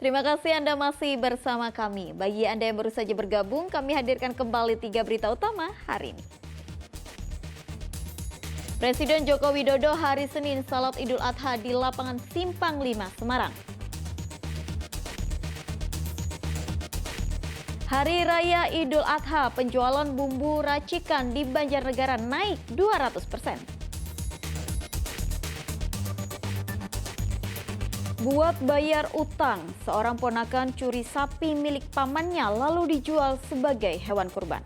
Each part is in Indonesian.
Terima kasih Anda masih bersama kami. Bagi Anda yang baru saja bergabung, kami hadirkan kembali 3 berita utama hari ini. Presiden Joko Widodo hari Senin salat Idul Adha di lapangan Simpang 5, Semarang. Hari Raya Idul Adha, penjualan bumbu racikan di Banjarnegara naik 200%. Buat bayar utang, seorang ponakan curi sapi milik pamannya lalu dijual sebagai hewan kurban.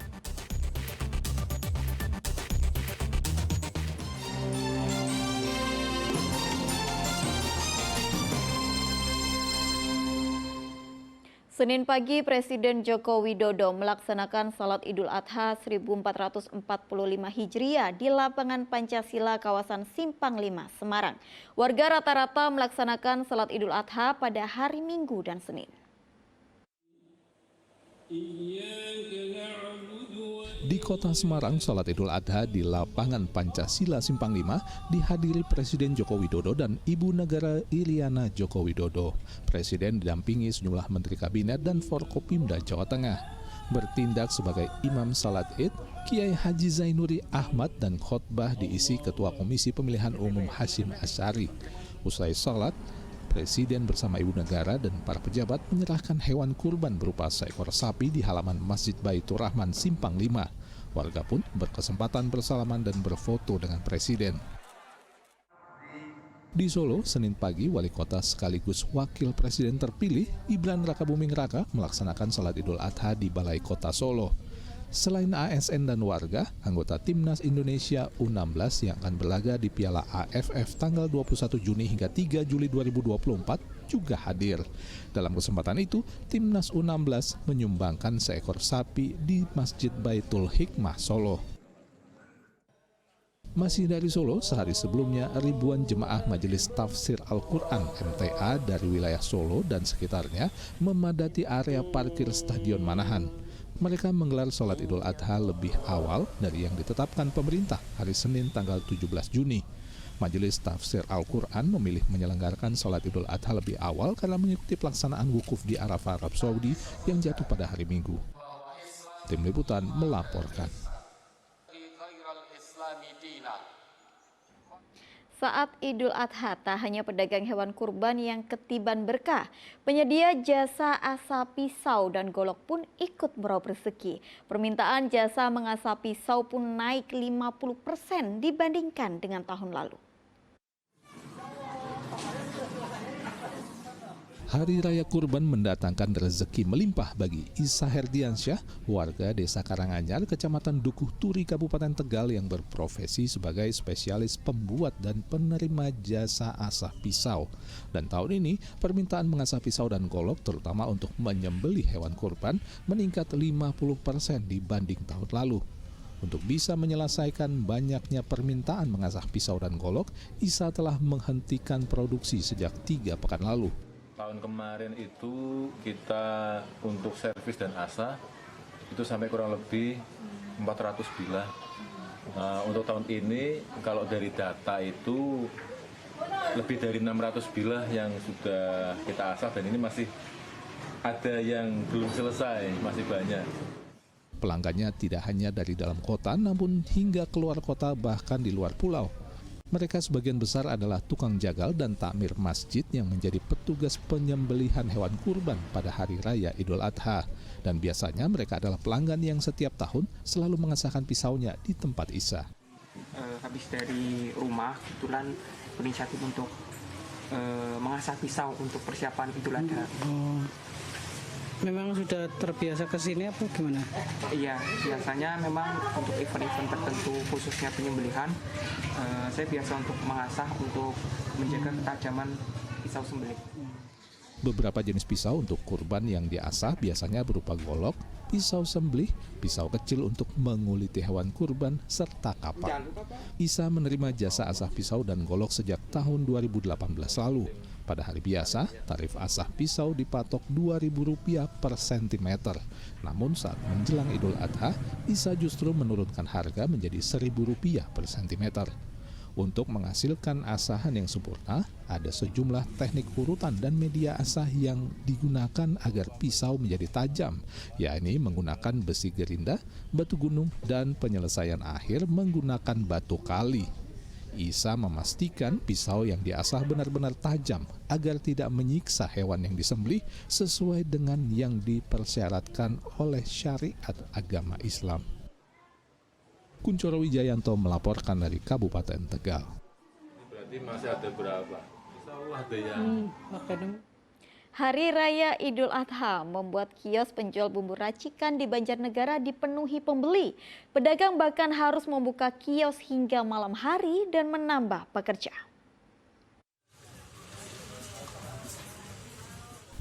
Senin pagi, Presiden Joko Widodo melaksanakan salat Idul Adha 1445 Hijriah di lapangan Pancasila kawasan Simpang 5, Semarang. Warga rata-rata melaksanakan salat Idul Adha pada hari Minggu dan Senin. Di kota Semarang, salat Idul Adha di lapangan Pancasila Simpang 5 dihadiri Presiden Joko Widodo dan Ibu Negara Iriana Joko Widodo. Presiden didampingi sejumlah Menteri Kabinet dan Forkopimda Jawa Tengah. Bertindak sebagai Imam Salat Id, Kiai Haji Zainuri Ahmad dan khotbah diisi Ketua Komisi Pemilihan Umum Hasyim Asy'ari. Usai salat, Presiden bersama Ibu Negara dan para pejabat menyerahkan hewan kurban berupa seekor sapi di halaman Masjid Baitur Rahman Simpang 5. Warga pun berkesempatan bersalaman dan berfoto dengan Presiden. Di Solo, Senin pagi, Wali Kota sekaligus Wakil Presiden terpilih, Gibran Rakabuming Raka, melaksanakan salat Idul Adha di Balai Kota Solo. Selain ASN dan warga, anggota Timnas Indonesia U16 yang akan berlaga di Piala AFF tanggal 21 Juni hingga 3 Juli 2024 juga hadir. Dalam kesempatan itu, Timnas U16 menyumbangkan seekor sapi di Masjid Baitul Hikmah Solo. Masih dari Solo, sehari sebelumnya ribuan jemaah Majelis Tafsir Al-Quran MTA dari wilayah Solo dan sekitarnya memadati area parkir Stadion Manahan. Mereka menggelar sholat Idul Adha lebih awal dari yang ditetapkan pemerintah hari Senin tanggal 17 Juni. Majelis Tafsir Al-Quran memilih menyelenggarakan sholat Idul Adha lebih awal karena mengikuti pelaksanaan wukuf di Arafah, Arab Saudi yang jatuh pada hari Minggu. Tim Liputan melaporkan. Saat Idul Adha, tak hanya pedagang hewan kurban yang ketiban berkah, penyedia jasa asah pisau dan golok pun ikut meraup rezeki. Permintaan jasa mengasah pisau pun naik 50% dibandingkan dengan tahun lalu. Hari Raya Kurban mendatangkan rezeki melimpah bagi Isa Herdiansyah, warga Desa Karanganyar, Kecamatan Dukuh Turi, Kabupaten Tegal yang berprofesi sebagai spesialis pembuat dan penerima jasa asah pisau. Dan tahun ini, permintaan mengasah pisau dan golok terutama untuk menyembelih hewan kurban meningkat 50% dibanding tahun lalu. Untuk bisa menyelesaikan banyaknya permintaan mengasah pisau dan golok, Isa telah menghentikan produksi sejak 3 pekan lalu. Tahun kemarin itu kita untuk servis dan asah itu sampai kurang lebih 400 bilah. Nah, untuk tahun ini kalau dari data itu lebih dari 600 bilah yang sudah kita asah dan ini masih ada yang belum selesai, masih banyak. Pelanggannya tidak hanya dari dalam kota namun hingga keluar kota bahkan di luar pulau. Mereka sebagian besar adalah tukang jagal dan takmir masjid yang menjadi petugas penyembelihan hewan kurban pada Hari Raya Idul Adha. Dan biasanya mereka adalah pelanggan yang setiap tahun selalu mengasahkan pisaunya di tempat Isa. Habis dari rumah, kebetulan berinisiatif untuk mengasah pisau untuk persiapan Idul Adha. Memang sudah terbiasa ke sini apa gimana? Iya, biasanya memang untuk event-event tertentu khususnya penyembelihan, saya biasa untuk mengasah untuk menjaga ketajaman pisau sembelih. Beberapa jenis pisau untuk kurban yang diasah biasanya berupa golok, pisau sembelih, pisau kecil untuk menguliti hewan kurban, serta kapak. Isa menerima jasa asah pisau dan golok sejak tahun 2018 lalu. Pada hari biasa, tarif asah pisau dipatok Rp2.000 per sentimeter. Namun saat menjelang Idul Adha, Isa justru menurunkan harga menjadi Rp1.000 per sentimeter. Untuk menghasilkan asahan yang sempurna, ada sejumlah teknik urutan dan media asah yang digunakan agar pisau menjadi tajam, yakni menggunakan besi gerinda, batu gunung, dan penyelesaian akhir menggunakan batu kali. Isa memastikan pisau yang diasah benar-benar tajam agar tidak menyiksa hewan yang disembelih sesuai dengan yang dipersyaratkan oleh syariat agama Islam. Kuncoro Wijayanto melaporkan dari Kabupaten Tegal. Berarti masih ada berapa? Ada yang Hari Raya Idul Adha membuat kios penjual bumbu racikan di Banjarnegara dipenuhi pembeli. Pedagang bahkan harus membuka kios hingga malam hari dan menambah pekerja.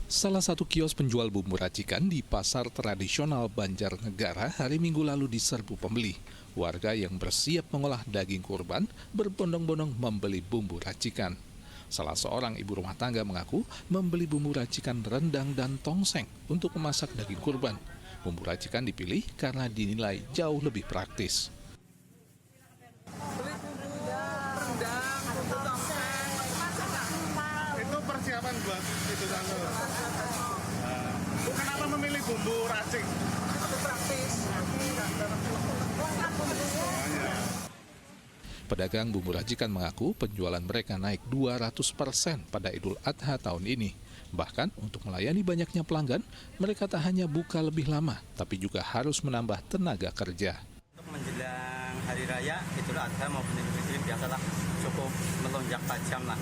Salah satu kios penjual bumbu racikan di pasar tradisional Banjarnegara hari Minggu lalu diserbu pembeli. Warga yang bersiap mengolah daging kurban berbondong-bondong membeli bumbu racikan. Salah seorang ibu rumah tangga mengaku membeli bumbu racikan rendang dan tongseng untuk memasak daging kurban. Bumbu racikan dipilih karena dinilai jauh lebih praktis. Itu persiapan buat itu tante. Kenapa memilih bumbu racik? Praktis. Pedagang bumbu racikan mengaku penjualan mereka naik 200% pada Idul Adha tahun ini. Bahkan untuk melayani banyaknya pelanggan, mereka tak hanya buka lebih lama, tapi juga harus menambah tenaga kerja. Untuk menjelang Hari Raya Idul Adha maupun Idul Fitri biasalah cukup melonjak tajam lah.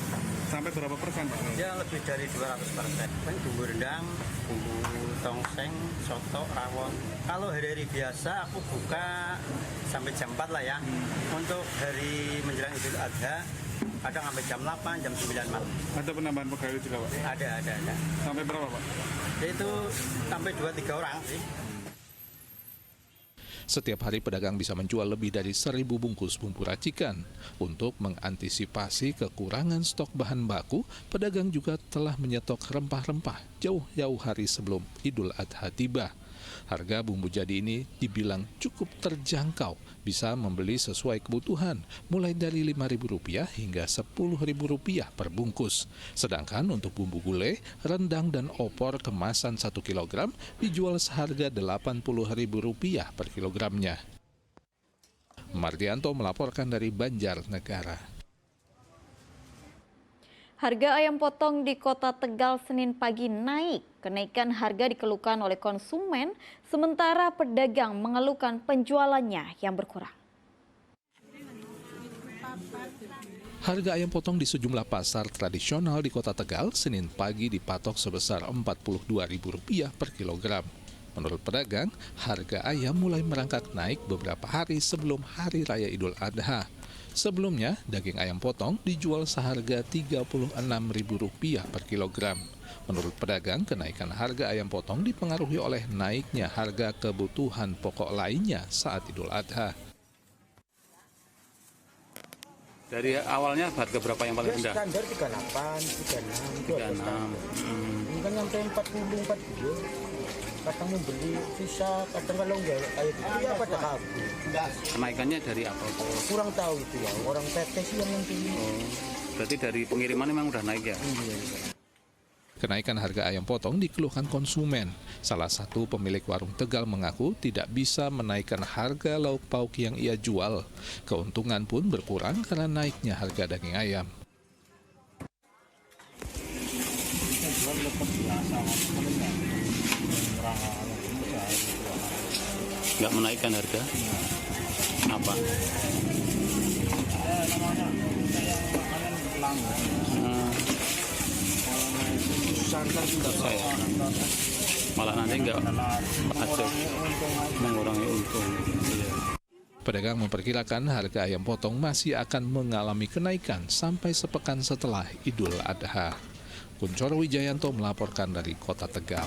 Sampai berapa persen, Pak? Ya lebih dari 200%. Bumbu rendang, bumbu tongseng, soto, rawon. Kalau hari-hari biasa aku buka sampai jam 4 lah ya. Untuk hari menjelang Idul Adha kadang sampai jam 8, jam 9 malam. Ada penambahan pegawai juga, Pak? Ada. Sampai berapa, Pak? Itu sampai 2-3 orang sih. Setiap hari pedagang bisa menjual lebih dari 1.000 bungkus bumbu racikan. Untuk mengantisipasi kekurangan stok bahan baku, pedagang juga telah menyetok rempah-rempah jauh-jauh hari sebelum Idul Adha tiba. Harga bumbu jadi ini dibilang cukup terjangkau, bisa membeli sesuai kebutuhan, mulai dari Rp5.000 hingga Rp10.000 per bungkus. Sedangkan untuk bumbu gulai, rendang dan opor kemasan 1 kg dijual seharga Rp80.000 per kilogramnya. Mardianto melaporkan dari Banjarnegara. Harga ayam potong di Kota Tegal Senin pagi naik. Kenaikan harga dikeluhkan oleh konsumen, sementara pedagang mengeluhkan penjualannya yang berkurang. Harga ayam potong di sejumlah pasar tradisional di Kota Tegal Senin pagi dipatok sebesar Rp42.000 per kilogram. Menurut pedagang, harga ayam mulai merangkak naik beberapa hari sebelum Hari Raya Idul Adha. Sebelumnya, daging ayam potong dijual seharga Rp36.000 per kilogram. Menurut pedagang, kenaikan harga ayam potong dipengaruhi oleh naiknya harga kebutuhan pokok lainnya saat Idul Adha. Dari awalnya harga berapa yang paling rendah? Standar 38, 36, 36. Ini kan sampai 40, 40. Kadang membeli sisa, kadang kalau enggak kayak gitu ya pada kabur. Kenaikannya dari apa? Kurang tahu itu ya, orang PT sih yang nentuin. Oh, berarti dari pengiriman memang udah naik ya? Kenaikan harga ayam potong dikeluhkan konsumen. Salah satu pemilik warung Tegal mengaku tidak bisa menaikkan harga lauk pauk yang ia jual. Keuntungan pun berkurang karena naiknya harga daging ayam. Nggak menaikkan harga? Apa? Saya malah nanti nggak ada mengurangi untung. Pedagang memperkirakan harga ayam potong masih akan mengalami kenaikan sampai sepekan setelah Idul Adha. Kuncoro Wijayanto melaporkan dari Kota Tegal.